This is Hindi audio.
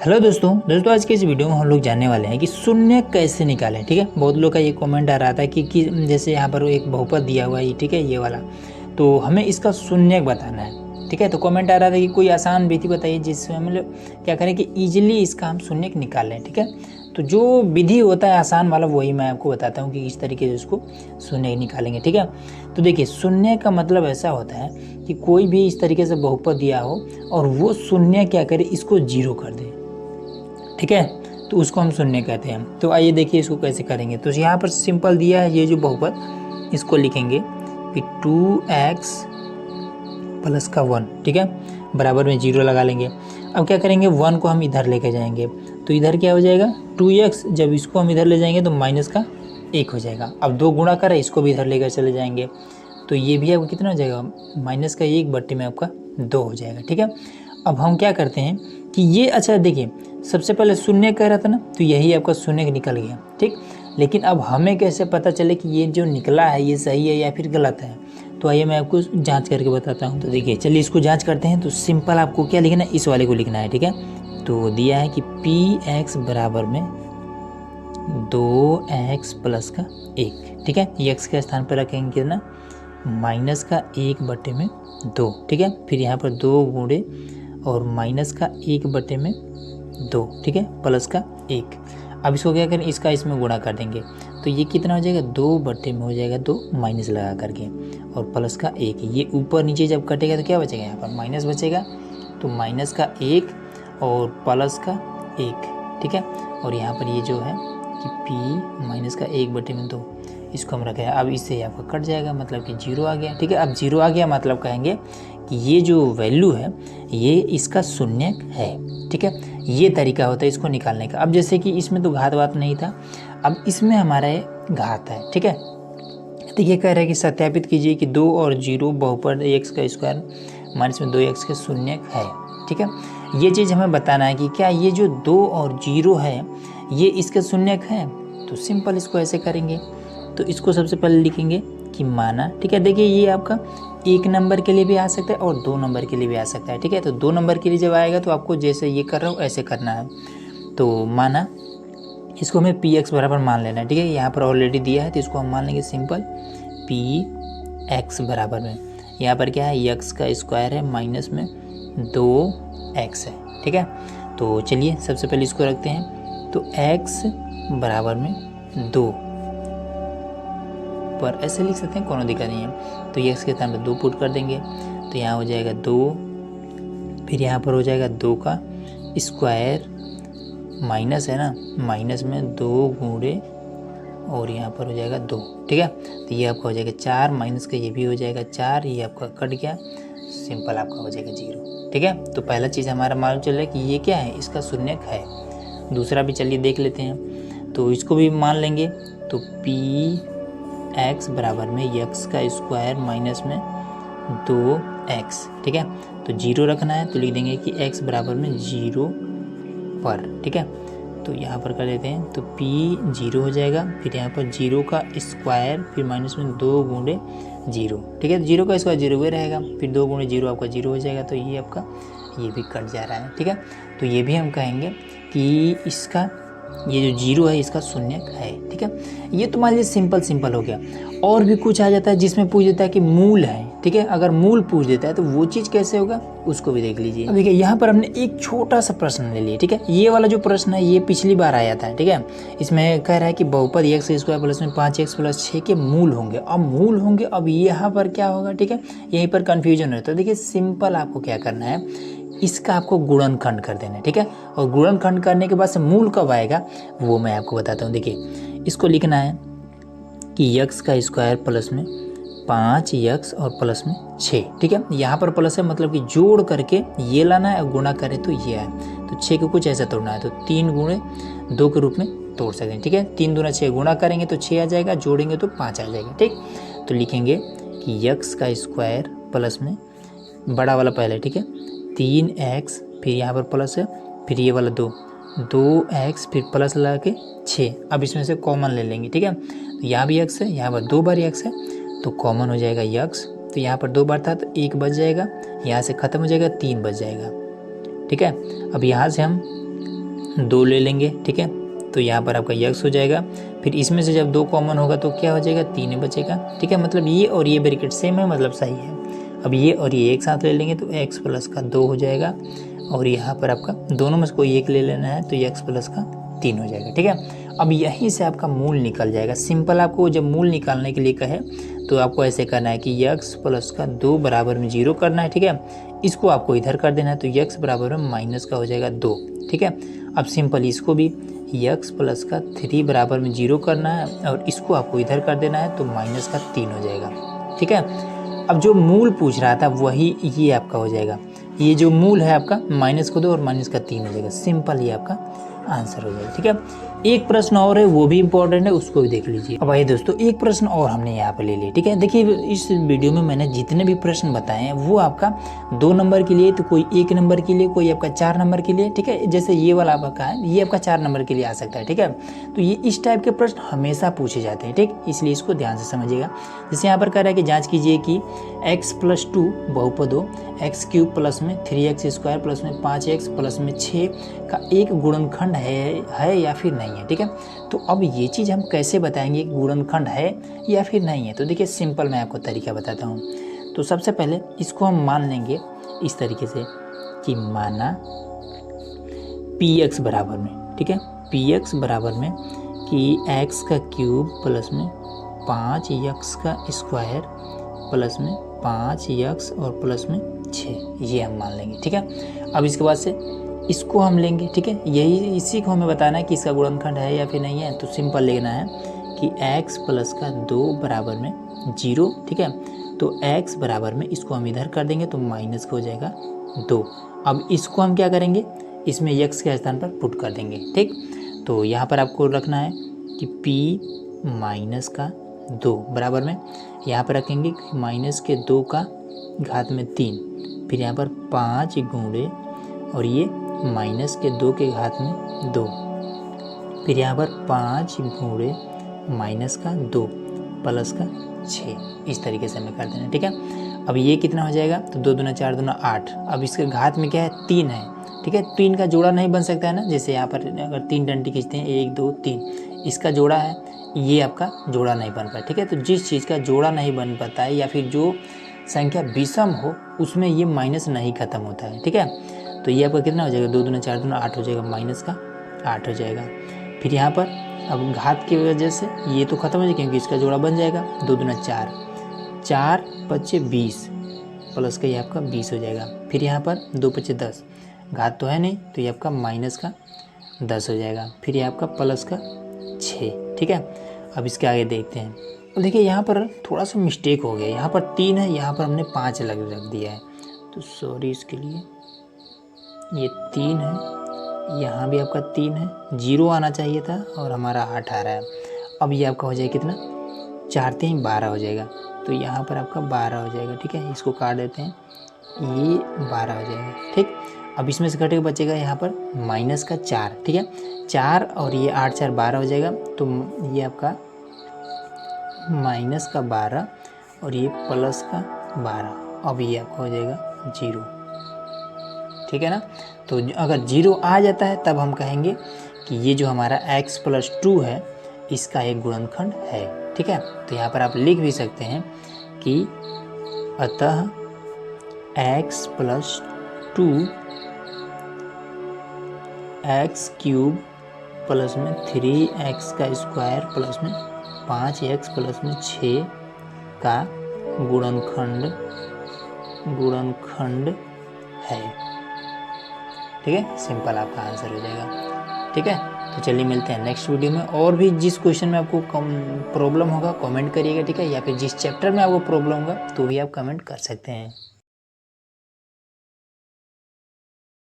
हेलो दोस्तों आज के इस वीडियो में हम लोग जानने वाले हैं कि शून्य कैसे निकालें। ठीक है, बहुत लोग का ये कमेंट आ रहा था कि जैसे यहाँ पर एक बहुपद दिया हुआ है, ठीक है, ये वाला, तो हमें इसका शून्य बताना है। ठीक है, तो कमेंट आ रहा था कि कोई आसान विधि बताइए जिससे हम लोग क्या करें कि इजीली इसका हम शून्य निकाल लें। ठीक है, तो जो विधि होता है आसान वाला वही मैं आपको बताता हूँ कि इस तरीके से उसको शून्य निकालेंगे। ठीक है, तो देखिए शून्य का मतलब ऐसा होता है कि कोई भी इस तरीके से बहुपद दिया हो और वो शून्य क्या करे, इसको जीरो कर दे। ठीक है, तो उसको हम शून्य कहते हैं। तो आइए देखिए इसको कैसे करेंगे। तो यहाँ पर सिंपल दिया है ये जो बहुपद, इसको लिखेंगे कि 2x प्लस का 1, ठीक है, बराबर में 0 लगा लेंगे। अब क्या करेंगे, 1 को हम इधर लेके जाएंगे तो इधर क्या हो जाएगा 2x, जब इसको हम इधर ले जाएंगे तो माइनस का 1 हो जाएगा। अब 2 गुणा करें, इसको भी इधर लेकर चले जाएंगे तो ये भी आपका कितना हो जाएगा, माइनस का 1 बट्टे में आपका 2 हो जाएगा। ठीक है, अब हम क्या करते हैं कि ये, अच्छा देखिए सबसे पहले शून्य कह रहा था ना, तो यही आपका शून्य निकल गया। ठीक, लेकिन अब हमें कैसे पता चले कि ये जो निकला है ये सही है या फिर गलत है, तो आइए मैं आपको जांच करके बताता हूँ। तो देखिए चलिए इसको जांच करते हैं। तो सिंपल आपको क्या लिखना है, इस वाले को लिखना है। ठीक है, तो दिया है कि px बराबर में 2x प्लस का 1। ठीक है, x के स्थान पर रखेंगे कितना, माइनस का 1 बटे में 2। ठीक है, फिर यहाँ पर 2 गुणे और माइनस का 1 बटे में 2। ठीक है, प्लस का 1। अब इसको क्या करें, इसका इसमें गुणा कर देंगे तो ये कितना हो जाएगा, 2 बटे में हो जाएगा 2 माइनस लगा करके और प्लस का 1। ये ऊपर नीचे जब कटेगा तो क्या बचेगा, यहाँ पर माइनस बचेगा, तो माइनस का 1 और प्लस का 1। ठीक है, और यहाँ पर ये जो है कि p माइनस का 1 बटे में 2, इसको हम रखें। अब इससे आपका कट जाएगा, मतलब कि 0 आ गया। ठीक है, अब 0 आ गया मतलब कहेंगे कि ये जो वैल्यू है ये इसका शून्य है। ठीक है, ये तरीका होता है इसको निकालने का। अब जैसे कि इसमें तो घात वात नहीं था, अब इसमें हमारा घात है। ठीक है, देखिए कह रहा है कि सत्यापित कीजिए कि 2 और 0 बहुपद x का स्क्वायर माइनस में 2x के शून्य है। ठीक है, ये चीज़ हमें बताना है कि क्या ये जो 2 और 0 है ये इसके शून्य है। तो सिंपल इसको ऐसे करेंगे, तो इसको सबसे पहले लिखेंगे कि माना। ठीक है, देखिए ये आपका 1 नंबर के लिए भी आ सकता है और 2 नंबर के लिए भी आ सकता है। ठीक है, तो 2 नंबर के लिए जब आएगा तो आपको जैसे ये कर रहा हूँ ऐसे करना है। तो माना, इसको हमें पी एक्स बराबर मान लेना है। ठीक है, यहाँ पर ऑलरेडी दिया है तो इसको हम मान लेंगे सिंपल पी एक्स बराबर में, यहाँ पर क्या है, एक्स का स्क्वायर है माइनस में 2x है। ठीक है, तो चलिए सबसे पहले इसको रखते हैं। तो x बराबर में 2 पर ऐसे लिख सकते हैं, कोनो दिक्कत नहीं है। तो x के स्थान पर 2 पुट कर देंगे तो यहाँ हो जाएगा 2, फिर यहाँ पर हो जाएगा 2 का स्क्वायर, माइनस है ना, माइनस में 2 गुणे और यहाँ पर हो जाएगा 2। ठीक है, तो ये आपका हो जाएगा 4, माइनस का ये भी हो जाएगा 4, ये आपका कट गया, सिंपल आपका हो जाएगा 0। ठीक है, तो पहला चीज़ हमारा मालूम चल रहा है कि ये क्या है, इसका शून्य है। दूसरा भी चलिए देख लेते हैं, तो इसको भी मान लेंगे। तो पी एक्स बराबर में एक्स का स्क्वायर माइनस में 2x। ठीक है, तो 0 रखना है तो लिख देंगे कि x बराबर में 0 पर। ठीक है, तो यहाँ पर कर लेते हैं, तो p 0 हो जाएगा, फिर यहाँ पर 0 का स्क्वायर, फिर माइनस में 2 गुणे 0। ठीक है, 0 का स्क्वायर 0 ही रहेगा, फिर 2 गुणे 0 आपका 0 हो जाएगा, तो ये आपका ये भी कट जा रहा है। ठीक है, तो ये भी हम कहेंगे कि इसका ये जो 0 है इसका शून्य है। ठीक है, ये तो मान लीजिए सिंपल हो गया। और भी कुछ आ जाता है जिसमें पूछ देता है कि मूल है। ठीक है, अगर मूल पूछ देता है तो वो चीज़ कैसे होगा उसको भी देख लीजिए। अब देखिए यहाँ पर हमने एक छोटा सा प्रश्न ले लिया। ठीक है, ये वाला जो प्रश्न है ये पिछली बार आया था। ठीक है, इसमें कह रहा है कि बहुपद x स्क्वायर प्लस में 5x प्लस 6 के मूल होंगे। अब मूल होंगे, अब यहाँ पर क्या होगा। ठीक है, यहीं पर कन्फ्यूजन है। तो देखिए सिंपल आपको क्या करना है, इसका आपको गुणनखंड कर देना है। ठीक है, और गुणनखंड करने के बाद से मूल कब आएगा वो मैं आपको बताता हूँ। देखिए इसको लिखना है कि x का स्क्वायर प्लस में 5x और प्लस में 6। ठीक है, यहाँ पर प्लस है मतलब कि जोड़ करके ये लाना है और गुणा करें तो ये है। तो 6 को कुछ ऐसा तोड़ना है, तो 3 गुणे 2 के रूप में तोड़ सकते हैं। ठीक है, 3 दूना 6, गुणा करेंगे तो 6 आ जाएगा, जोड़ेंगे तो 5 आ जाएगा। ठीक, तो लिखेंगे कि x का स्क्वायर प्लस में बड़ा वाला पहले, ठीक है, 3x, फिर यहाँ पर प्लस है, फिर ये वाला 2x, फिर प्लस लगा के 6। अब इसमें से कॉमन ले लेंगे। ठीक है, तो यहाँ भी x है, यहाँ पर 2 बार x है तो कॉमन हो जाएगा x। तो यहाँ पर 2 बार था तो 1 बच जाएगा, यहाँ से ख़त्म हो जाएगा, 3 बच जाएगा। ठीक है, अब यहाँ से हम 2 ले लेंगे, ठीक है। तो यहाँ पर आपका x हो जाएगा। फिर इसमें से जब 2 कॉमन होगा तो क्या हो जाएगा, 3 बचेगा, ठीक है। मतलब ये और ये ब्रैकेट सेम है, मतलब सही है। अब ये और ये एक साथ ले लेंगे तो x प्लस का 2 हो जाएगा, और यहाँ पर आपका दोनों में से कोई एक ले लेना है तो x प्लस का 3 हो जाएगा, ठीक है। अब यहीं से आपका मूल निकल जाएगा। सिंपल आपको जब मूल निकालने के लिए कहे तो आपको ऐसे करना है कि x प्लस का 2 बराबर में 0 करना है, ठीक है। इसको आपको इधर कर देना है तो x बराबर में माइनस का हो जाएगा 2, ठीक है। अब सिंपल इसको भी x प्लस का 3 बराबर में 0 करना है और इसको आपको इधर कर देना है तो माइनस का 3 हो जाएगा, ठीक है। अब जो मूल पूछ रहा था वही ये आपका हो जाएगा। ये जो मूल है आपका माइनस को 2 और माइनस का 3 हो जाएगा। सिंपल ये आपका आंसर हो जाएगा, ठीक है। एक प्रश्न और है, वो भी इंपॉर्टेंट है, उसको भी देख लीजिए। अब आइए दोस्तों, एक प्रश्न और हमने यहाँ पे ले लिया, ठीक है। देखिए इस वीडियो में मैंने जितने भी प्रश्न बताए हैं वो आपका 2 नंबर के लिए, तो कोई 1 नंबर के लिए, कोई आपका 4 नंबर के लिए, ठीक है। जैसे ये वाला आपका है, ये आपका 4 नंबर के लिए आ सकता है, ठीक है। तो ये इस टाइप के प्रश्न हमेशा पूछे जाते हैं, ठीक, इसलिए इसको ध्यान से समझिएगा। जैसे यहाँ पर कह रहा है कि जाँच कीजिए कि x प्लस 2 बहुपद हो, एक्स क्यूब प्लस में 3x स्क्वायर प्लस में 5x प्लस में 6 का एक गुणनखंड है या फिर नहीं है, ठीक है। तो अब ये चीज़ हम कैसे बताएंगे कि गुणनखंड है या फिर नहीं है। तो देखिए सिंपल मैं आपको तरीका बताता हूँ। तो सबसे पहले इसको हम मान लेंगे इस तरीके से कि माना px बराबर में, ठीक है, px बराबर में कि x का क्यूब प्लस में 5x का स्क्वायर प्लस में 5x और प्लस में 6, ये हम मान लेंगे, ठीक है। अब इसके बाद से इसको हम लेंगे, ठीक है। यही इसी को हमें बताना है कि इसका गुणनखंड है या फिर नहीं है। तो सिंपल लेना है कि x प्लस का 2 बराबर में 0, ठीक है। तो x बराबर में इसको हम इधर कर देंगे तो माइनस का हो जाएगा 2। अब इसको हम क्या करेंगे, इसमें x के स्थान पर पुट कर देंगे, ठीक। तो यहाँ पर आपको रखना है कि p माइनस का 2 बराबर में, यहाँ पर रखेंगे माइनस के 2 का घात में 3, फिर यहाँ पर 5 गुणे और ये माइनस के 2 के घात में 2, फिर यहाँ पर 5 गुणे माइनस का 2 प्लस का 6, इस तरीके से हमें कर देना, ठीक है। अब ये कितना हो जाएगा, तो 2 दूना 4 दूना 8। अब इसके घात में क्या है, 3 है, ठीक है। 3 का जोड़ा नहीं बन सकता है ना, जैसे यहाँ पर अगर 3 डंडी खींचते हैं 1 2 3, इसका जोड़ा है, ये आपका जोड़ा नहीं बन पाता, ठीक है। तो जिस चीज़ का जोड़ा नहीं बन पाता है या फिर जो संख्या विषम हो उसमें ये माइनस नहीं खत्म होता है, ठीक है। तो ये आपका कितना हो जाएगा, 2 दूना 4 दूना 8 हो जाएगा, माइनस का 8 हो जाएगा। फिर यहाँ पर अब घात की वजह से ये तो खत्म हो जाएगा क्योंकि इसका जोड़ा बन जाएगा, 2 दूना 4, 4 पच्चे 20 प्लस का ये आपका 20 हो जाएगा। फिर यहाँ पर 2 पच्चे 10, घात तो है नहीं तो ये आपका माइनस का 10 हो जाएगा। फिर ये आपका प्लस का 6, ठीक है। अब इसके आगे देखते हैं। तो देखिए यहाँ पर थोड़ा सा मिस्टेक हो गया, यहाँ पर 3 है, यहाँ पर हमने 5 अलग रख दिया है, तो सॉरी इसके लिए। ये 3 है, यहाँ भी आपका 3 है, 0 आना चाहिए था और हमारा 8 आ रहा है। अब ये आपका हो जाएगा कितना, 4 3 12 हो जाएगा, तो यहाँ पर आपका 12 हो जाएगा, ठीक है। इसको काट देते हैं, ये 12 हो जाएगा, ठीक। अब इसमें से घटे बचेगा यहाँ पर माइनस का 4, ठीक है। 4 और ये 8 4 12 हो जाएगा, तो ये आपका माइनस का 12 और ये प्लस का 12। अब ये आपका हो जाएगा 0, ठीक है ना। तो अगर 0 आ जाता है तब हम कहेंगे कि ये जो हमारा x प्लस 2 है इसका एक गुणनखंड है, ठीक है। तो यहाँ पर आप लिख भी सकते हैं कि अतः x plus 2 x cube plus में 3x का स्क्वायर प्लस में 5x प्लस में 6 का गुणनखंड है, ठीक है। सिंपल आपका आंसर हो जाएगा, ठीक है। तो चलिए मिलते हैं नेक्स्ट वीडियो में। और भी जिस क्वेश्चन में आपको प्रॉब्लम होगा कमेंट करिएगा, ठीक है, या फिर जिस चैप्टर में आपको प्रॉब्लम होगा तो भी आप कमेंट कर सकते हैं।